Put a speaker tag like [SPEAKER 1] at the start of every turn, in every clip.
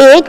[SPEAKER 1] 1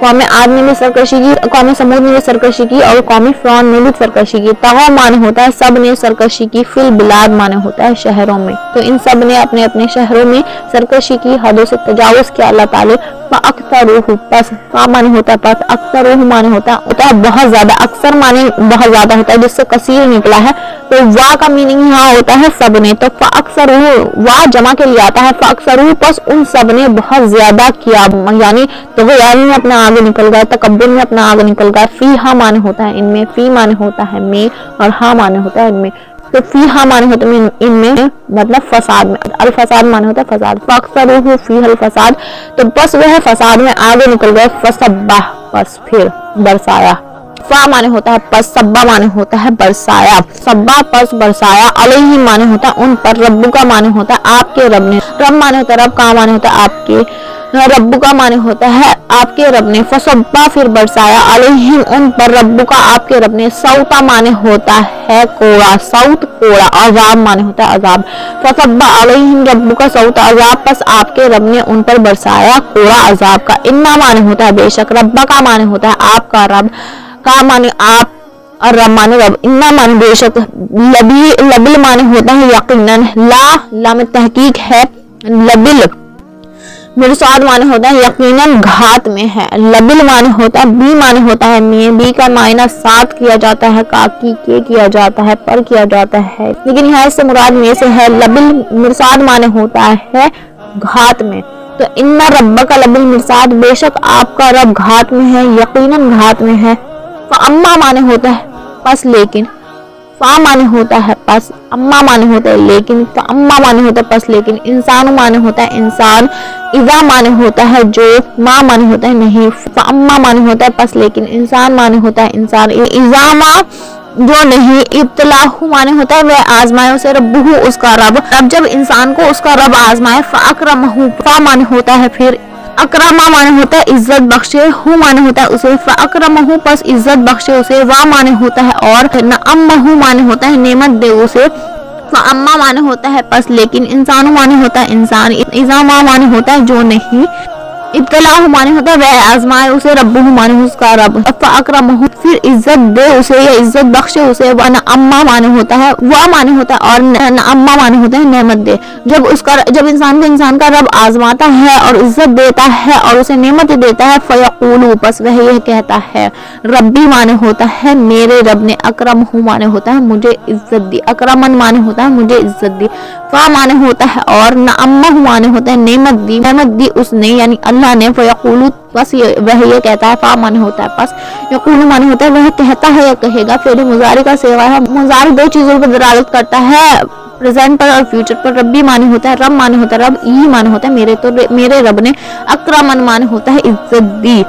[SPEAKER 1] قوم عاد نے بھی سرکشی کی، قوم سمود نے بھی سرکشی کی اور قوم فرعون نے بھی سرکشی کی۔ طغوا معنی ہوتا ہے سب نے سرکشی کی، فی البلاد معنی ہوتا ہے شہروں میں، تو ان سب نے اپنے اپنے شہروں میں سرکشی کی، حدوں سے تجاوز کیا اللہ تعالی۔ فاکثروہ پس، فا معنی ہوتا ہے پس، اکثروہ معنی ہوتا ہے بہت زیادہ، اکثر معنی بہت زیادہ ہوتا ہے جس سے کثیر نکلا ہے، تو وا کا میننگ یہاں ہوتا ہے سب نے، تو فاکثروہ وا جمع کے لیے آتا ہے، فاکثروہ پس ان سب نے بہت زیادہ کیا، یعنی طغیان میں اپنا آگے نکل گئے، تکبر میں اپنا آگے نکل گئے۔ فی ہا معنی ہوتا ہے ان میں، فی معنی ہوتا ہے میں اور ہا معنی ہوتا ہے ان میں، تو فی ہا معنی ہوتا ہے ان میں مطلب فساد میں، الفساد معنی ہوتا ہے فساد، فاکثروہ فیہ الفساد، تو بس وہ فساد میں آگے نکل گئے، فسبہ پس پھر برسایا، فا معنی ہوتا ہے پس، سبا معنی ہوتا ہے برسایا، سبا پس برسایا، علیہ معنی ہوتا ہے ان پر، رب کا معنی ہوتا ہے آپ کے رب نے، رب معنی ہوتا ہے رب، کا معنی ہوتا ہے آپ کے، رب کا معنی ہوتا ہے آپ کے رب نے، فصبا پھر برسایا، علیہم ان پر، رب کا آپ کے رب نے، صوتا معنی ہوتا ہے کوڑا، صوت کوڑا، عذاب معنی ہوتا ہے عذاب، فصبا علیہم رب کا صوت عذاب، پس آپ کے رب نے ان پر برسایا کوڑا عذاب کا، انا معنی ہوتا ہے بے شک، رب کا معنی ہوتا ہے آپ کا رب، کا معنی آپ اور رب معنی رب، انا معنی بے شک، لبل معنی ہوتا ہے یقیناً، لا لام تحقیق ہے، لبل مرصاد معنی ہوتا ہے یقیناً گھات میں ہے، لبل معنی ہوتا ہے، بی معنی ہوتا ہے میں، بی کا معنی ساتھ کیا جاتا ہے، کاکی کے کیا جاتا ہے، پر کیا جاتا ہے، لیکن یہاں اس سے مراد میں سے ہے، لبل مرصاد معنی ہوتا ہے گھات میں، تو ان رب کا لبل مرصاد بے شک آپ کا رب گھات میں ہے، یقیناً گھات میں ہے، فاما معنی ہوتا ہے پس لیکن، فا معنی ہوتا ہے پس، اما معنی ہوتا ہے لیکن، فاما معنی ہوتا ہے پس لیکن، انسان معنی ہوتا ہے انسان، اذا معنی ہوتا ہے جو، ما معنی ہوتا ہے نہیں، فاما معنی ہوتا ہے پس لیکن، انسان معنی ہوتا ہے انسان، اذا ما جو نہیں، ابتلاہ معنی ہوتا ہے وہ آزمائے اسے، ربہ اس کا رب، اب جب انسان کو اس کا رب آزمائے، فاکرمہ فا معنی ہوتا ہے پھر، اکرمہ معنی ہوتا ہے عزت بخشے، ہو معنی ہوتا ہے اسے، فاکرمہ پس عزت بخشے اسے، وا معنی ہوتا ہے اور، نعمہ معنی ہوتا ہے نعمت دے اسے، فاما معنی ہوتا ہے پس لیکن، انسان معنی ہوتا ہے انسان، اذا ما معنی ہوتا ہے جو نہیں، ابتلاہ معنی ہوتا ہے وہ آزمائے اسے، ربہ معنی اس کا رب، فاکرمہ پھر عزت دے اسے یا عزت بخشے اسے، ونعمہ معنی ہوتا ہے، وا معنی ہوتا ہے اور، نعمہ معنی ہوتا ہے نعمت دے، جب انسان کا رب آزماتا ہے اور عزت دیتا ہے اور اسے نعمت دیتا ہے، فیقولو پس وہ یہ کہتا ہے، ربی معنی ہوتا ہے میرے رب نے، اکرمہ معنی ہوتا ہے مجھے عزت دی، اکرمن معنی ہوتا ہے مجھے عزت دی، فا معنی ہوتا ہے اور، نعمہ معنی ہوتا ہے نعمت دی اس نے یعنی اللہ نے، فیقولو پس وہ یہ کہتا ہے، فا معنی ہوتا ہے پس، یقول معنی ہوتا ہے وہ کہتا ہے یا کہے گا، فعل مضارع کا سیغہ ہے، مضارع دو چیزوں پر دلالت کرتا ہے، پریزنٹ پر اور فیوچر پر، ربی معنی ہوتا ہے رب معنی ہوتا ہے رب، ای معنی ہوتا ہے میرے، تو میرے رب نے، اکرمن معنی ہوتا ہے عزت دی،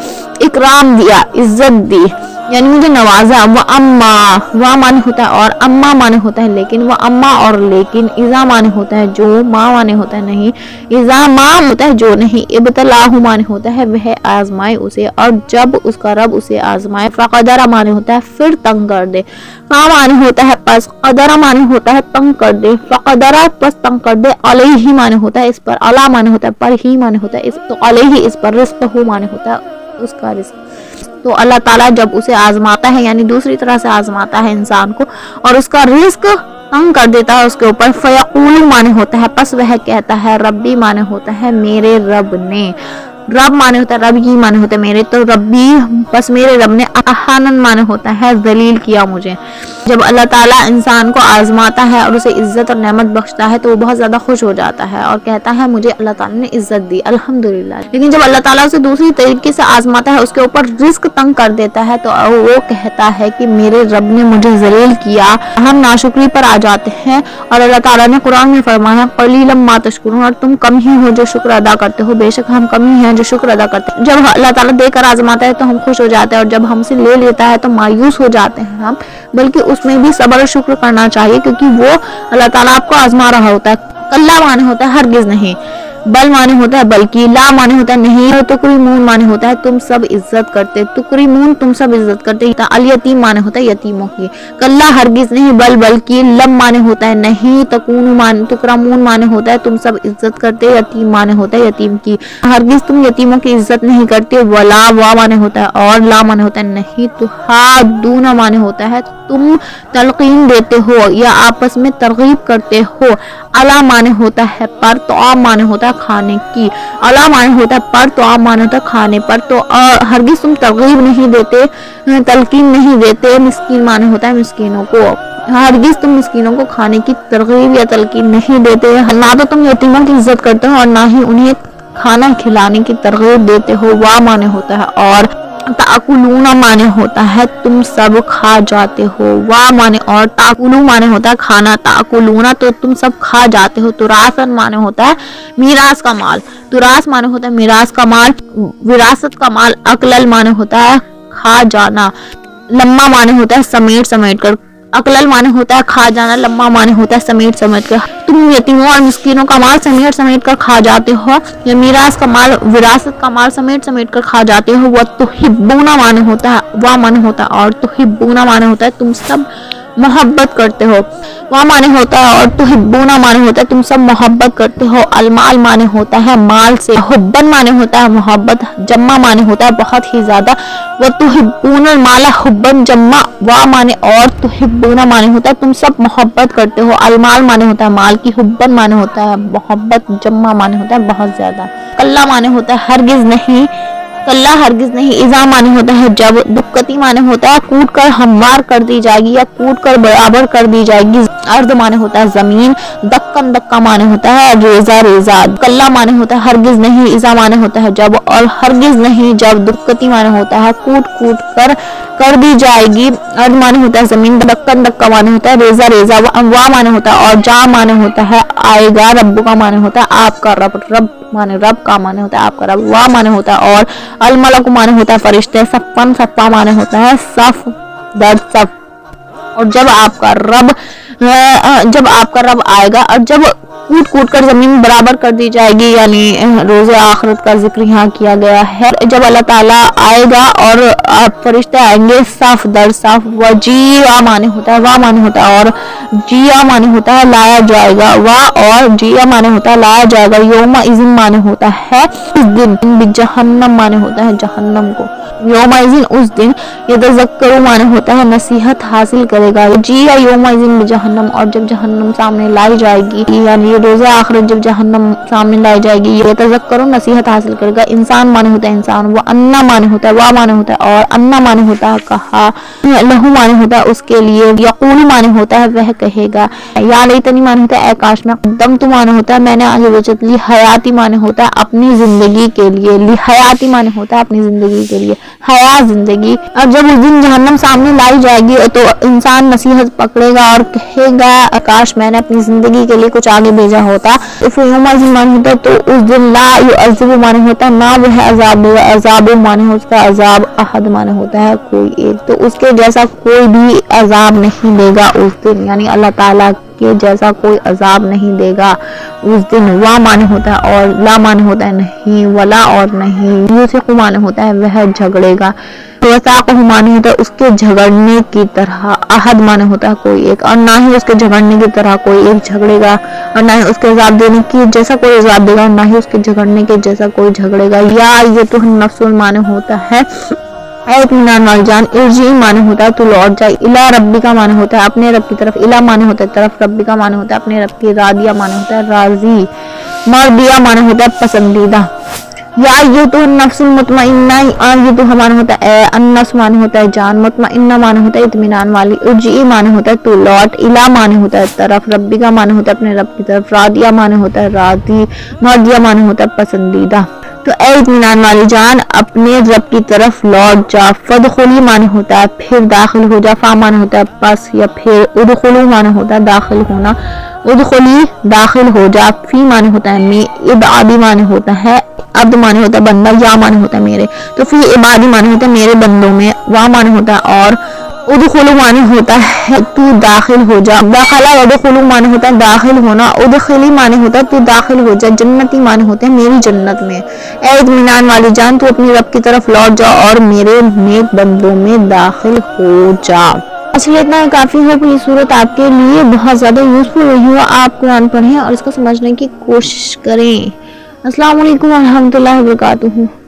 [SPEAKER 1] اکرام دیا، عزت دی یعنی مجھے نوازا، وہ اما وا معنی ہوتا ہے اور، اما معنی ہوتا ہے لیکن، وہ اما اور لیکن، اذا معنی ہوتا ہے جو، ما معنی ہوتا ہے نہیں، اذا ما ہوتا ہے جو نہیں، ابتلاہ معنی ہوتا ہے وہ آزمائے اسے، اور جب اس کا رب اسے آزمائے، فقدر معنی ہوتا ہے پھر تنگ کر دے، فا معنی ہوتا ہے پس، قدر معنی ہوتا ہے تنگ کر دے، فقدر پس تنگ کر دے، علیہ معنی ہوتا ہے اس پر، علی معنی ہوتا ہے پر، ہی معنی ہوتا ہے اس، تو علیہ اس پر، رزقہ معنی ہوتا ہے اس کا رزق، تو اللہ تعالیٰ جب اسے آزماتا ہے یعنی دوسری طرح سے آزماتا ہے انسان کو اور اس کا رزق تنگ کر دیتا ہے اس کے اوپر، فیقول معنی ہوتا ہے پس وہ کہتا ہے، ربی معنی ہوتا ہے میرے رب نے، رب معنی ہوتا ہے رب، ہی معنی ہوتا ہے میرے، تو ربی پس میرے رب نے، احانن معنی ہوتا ہے ذلیل کیا مجھے، جب اللہ تعالیٰ انسان کو آزماتا ہے اور اسے عزت اور نعمت بخشتا ہے تو وہ بہت زیادہ خوش ہو جاتا ہے اور کہتا ہے مجھے اللہ تعالیٰ نے عزت دی الحمدللہ، لیکن جب اللہ تعالیٰ اسے دوسری طریقے سے آزماتا ہے، اس کے اوپر رزق تنگ کر دیتا ہے، تو وہ کہتا ہے کہ میرے رب نے مجھے ذلیل کیا، ہم ناشکری پر آ جاتے ہیں، اور اللہ تعالیٰ نے قرآن میں فرمایا قلیلا ما تشکرون، اور تم کم ہی ہو جو شکر ادا کرتے ہو، بے شک ہم کم ہی ہیں جو شکر ادا کرتے ہیں، جب اللہ تعالیٰ دے کر آزماتا ہے تو ہم خوش ہو جاتے ہیں اور جب ہم سے لے لیتا ہے تو مایوس ہو جاتے ہیں ہم، بلکہ اس میں بھی صبر و شکر کرنا چاہیے، کیونکہ وہ اللہ تعالیٰ آپ کو آزما رہا ہوتا ہے، کلا معنی ہوتا ہے ہرگز نہیں، بل معنی ہوتا ہے بلکہ، لا معنی ہوتا ہے نہیں، اور تکریمون معنی ہوتا ہے تم سب عزت کرتے، تکریمون تم سب عزت کرتے، الیتیم معنی ہوتا ہے یتیموں کی، کلا ہرگز نہیں، بل بلکہ، لم معنی ہوتا ہے نہیں، تکرمون معنی ہوتا ہے تم سب عزت کرتے، یتیم معنی ہوتا ہے یتیم کی، ہرگز تم یتیموں کی عزت نہیں کرتے، ولا وا معنی ہوتا ہے اور، لا معنی ہوتا ہے نہیں، تحاضون معنی ہوتا ہے تم تلقین دیتے ہو یا آپس میں ترغیب کرتے ہو، علا معنی ہوتا ہے پر، طعام معنی ہوتا ہے کھانے کی، علا معنی ہوتا ہے پر، طعام معنی ہوتا ہے کھانے پر، تو ہرگز تم ترغیب نہیں دیتے، تلقین نہیں دیتے، مسکین معنی ہوتا ہے مسکینوں کو، ہرگز تم مسکینوں کو کھانے کی ترغیب یا تلقین نہیں دیتے، نہ تو تم یتیموں کی عزت کرتے ہو اور نہ ہی انہیں کھانا کھلانے کی ترغیب دیتے ہو، وا معنی ہوتا ہے اور، تاکلون معنی ہوتا ہے تم سب کھا جاتے ہو، وا معنی اور، تاکلو معنی ہوتا ہے کھانا، تاکلون تو تم سب کھا جاتے ہو، تراثن معنی ہوتا ہے میراث کا مال، تراث معنی ہوتا ہے میراث کا مال، وراثت کا مال، اکلل معنی ہوتا ہے کھا جانا، لما معنی ہوتا ہے سمیٹ سمیٹ کر، اکلل معنی ہوتا ہے کھا جانا، لما معنی ہوتا ہے سمیٹ سمیٹ کر، تم یتیموں اور مسکینوں کا مال سمیٹ سمیٹ کر کھا جاتے ہو، یا میراث کا مال، وراثت کا مال سمیٹ سمیٹ کر کھا جاتے ہو، وتحبون معنی ہوتا ہے، وا معنی ہوتا ہے اور، تحبون معنی ہوتا ہے تم سب محبت کرتے ہو، وا معنی ہوتا ہے اور، تحبون معنی ہوتا ہے تم سب محبت کرتے ہو، المال معنی ہوتا ہے مال سے، حبن معنی ہوتا ہے محبت، جمع معنی ہوتا ہے بہت ہی زیادہ، وتحبون المال حبن جمع، وا معنی اور، تحبون معنی ہوتا ہے تم سب محبت کرتے ہو، المال معنی ہوتا ہے مال کی، حبن معنی ہوتا ہے محبت، جمع معنی ہوتا ہے بہت زیادہ، کلا معنی ہوتا ہے ہرگز نہیں، کلا ہرگز نہیں، اذا معنی ہوتا ہے جب، دکتی معنی ہوتا ہے کوٹ کر ہموار کر دی جائے گی یا کوٹ کر برابر کر دی جائے گی، ارض معنی ہوتا ہے زمین، دکن دکا معنی ہوتا ہے ریزہ ریزہ، کلا معنی ہوتا ہے ہرگز نہیں، اذا معنی ہوتا ہے جب، اور ہرگز نہیں جب، دکتی معنی ہوتا ہے کوٹ کوٹ کر دی جائے گی، ارض معنی ہوتا ہے زمین، دکن دکا معنی ہوتا ہے ریزہ ریزہ، وا معنی ہوتا ہے اور، جا معنی ہوتا ہے آئے گا، رب کا معنی ہوتا ہے آپ کا رب، رب معنی رب کا معنی ہوتا ہے آپ کا رب، وا معنی ہوتا ہے اور، الملک معنی ہوتا ہے فرشتے، صفن صفا معنی ہوتا ہے صف در صف، اور جب آپ کا رب آئے گا، اور جب کوٹ کوٹ کر زمین برابر کر دی جائے گی، یعنی روز آخرت کا ذکر یہاں کیا گیا ہے، جب اللہ تعالیٰ آئے گا اور فرشتے آئیں گے صف در صف، وجیع معنی ہوتا ہے، وا معنی ہوتا ہے اور، جیع معنی ہوتا ہے لایا جائے گا، وا اور، جیع معنی ہوتا ہے لایا جائے گا، یوم اذن معنی ہوتا ہے اس دن، بجہنم معنی ہوتا ہے جہنم کو، یوم اذن اس دن، یتذکر معنی ہوتا ہے نصیحت حاصل کرے گا، جیع یوم اذن بجہنم، اور جب جہنم سامنے لائی جائے گی، یعنی روز آخرت جب جہنم سامنے لائی جائے گی، یتذکر نصیحت حاصل کرے گا، انسان معنی ہوتا ہے انسان، وہ انا معنی ہوتا ہے، وا معنی ہوتا ہے اور، انا معنی ہوتا ہے کہا، لہو معنی ہوتا ہے اس کے لیے، یقول معنی ہوتا ہے وہ کہے گا، یا لیتنی معنی ہوتا ہے اے کاش میں، قدمت معنی ہوتا ہے میں نے آگے بچت لی، حیاتی معنی ہوتا ہے اپنی زندگی کے لیے، حیاتی معنی ہوتا ہے اپنی زندگی کے لیے، حیات زندگی، اور جب اس دن جہنم سامنے لائی جائے گی تو انسان نصیحت پکڑے گا اور کہے گا کاش میں نے اپنی زندگی کے لیے کچھ آگے بھیجا ہوتا، یوم اذن معنی ہوتا ہے تو اس دن، لا یعذب معنی ہوتا ہے نہ وہ عذاب دے گا، عذاب معنی ہوتا ہے اس کا عذاب، احد معنی ہوتا ہے کوئی ایک، تو اس کے جیسا کوئی بھی عذاب نہیں دے گا اس دن، یعنی اللہ تعالیٰ کے جیسا کوئی عذاب نہیں دے گا اس دن، وا معنی ہوتا ہے اور، لا معنی ہوتا ہے نہیں، ولا اور نہیں، یوسق معنی ہوتا ہے وہ جھگڑے گا، وثاقہ معنی ہوتا ہے اس کے جھگڑنے کی طرح، احد معنی ہوتا ہے کوئی ایک، اور نہ ہی اس کے جھگڑنے کی طرح کوئی ایک جھگڑے گا، اور نہ ہی اس کے عذاب دینے کی جیسا کوئی عذاب دے گا، اور نہ ہی اس کے جھگڑنے کے جیسا کوئی جھگڑے گا، یا ایتھا النفس معنی ہوتا ہے اے اطمینان والی جان، ارجعی معنی ہوتا ہے تو لوٹ جائے، الی ربی کا معنی ہوتا ہے اپنے رب کی طرف، الی معنی ہوتا ہے طرف، ربی کا معنی ہوتا ہے اپنے رب کی، راضیہ معنی ہوتا ہے راضی، مرضیہ معنی ہوتا ہے پسندیدہ، یا ایتھا النفس المطمئنہ، ایتھا معنی ہوتا ہے النفس معنی ہوتا ہے جان، مطمئنہ معنی ہوتا ہے اطمینان والی، ارجعی معنی ہوتا ہے تو لوٹ، الی معنی ہوتا ہے طرف، ربی کا معنی ہوتا ہے اپنے رب کی طرف، راضیہ معنی ہوتا ہے راضی، مرضیہ معنی ہوتا ہے پسندیدہ، تو اے اطمینان والی جان اپنے رب کی طرف لوٹ جا، فدخلی معنی ہوتا ہے پھر داخل ہو جا، فا معنی ہوتا ہے پس یا پھر، ادخلو معنی ہوتا ہے داخل ہونا، ادخلی داخل ہو جا، فی معنی ہوتا ہے میں، عبادی معنی ہوتا ہے عبد معنی ہوتا ہے بندہ، یا معنی ہوتا ہے میرے، تو فی عبادی معنی ہوتا ہے میرے بندوں میں، وا معنی ہوتا ہے اور، ادخلو معنی ہوتا ہے تو داخل ہو جا، داخلہ ودخلو معنی ہوتا ہے داخل ہونا، ادخلی معنی ہوتا ہے تو داخل ہو جا، جنتی معنی ہوتے ہیں میری جنت میں۔ اے اطمینان والی جان تو اپنی رب کی طرف لوٹ جا اور میرے نیک بندوں میں داخل ہو جا۔ اصل اتنا کافی ہے کہ یہ صورت آپ کے لیے بہت زیادہ یوزفل رہی ہو، آپ قرآن پڑھیں اور اس کو سمجھنے کی کوشش کریں۔ السلام علیکم ورحمۃ اللہ وبرکاتہ۔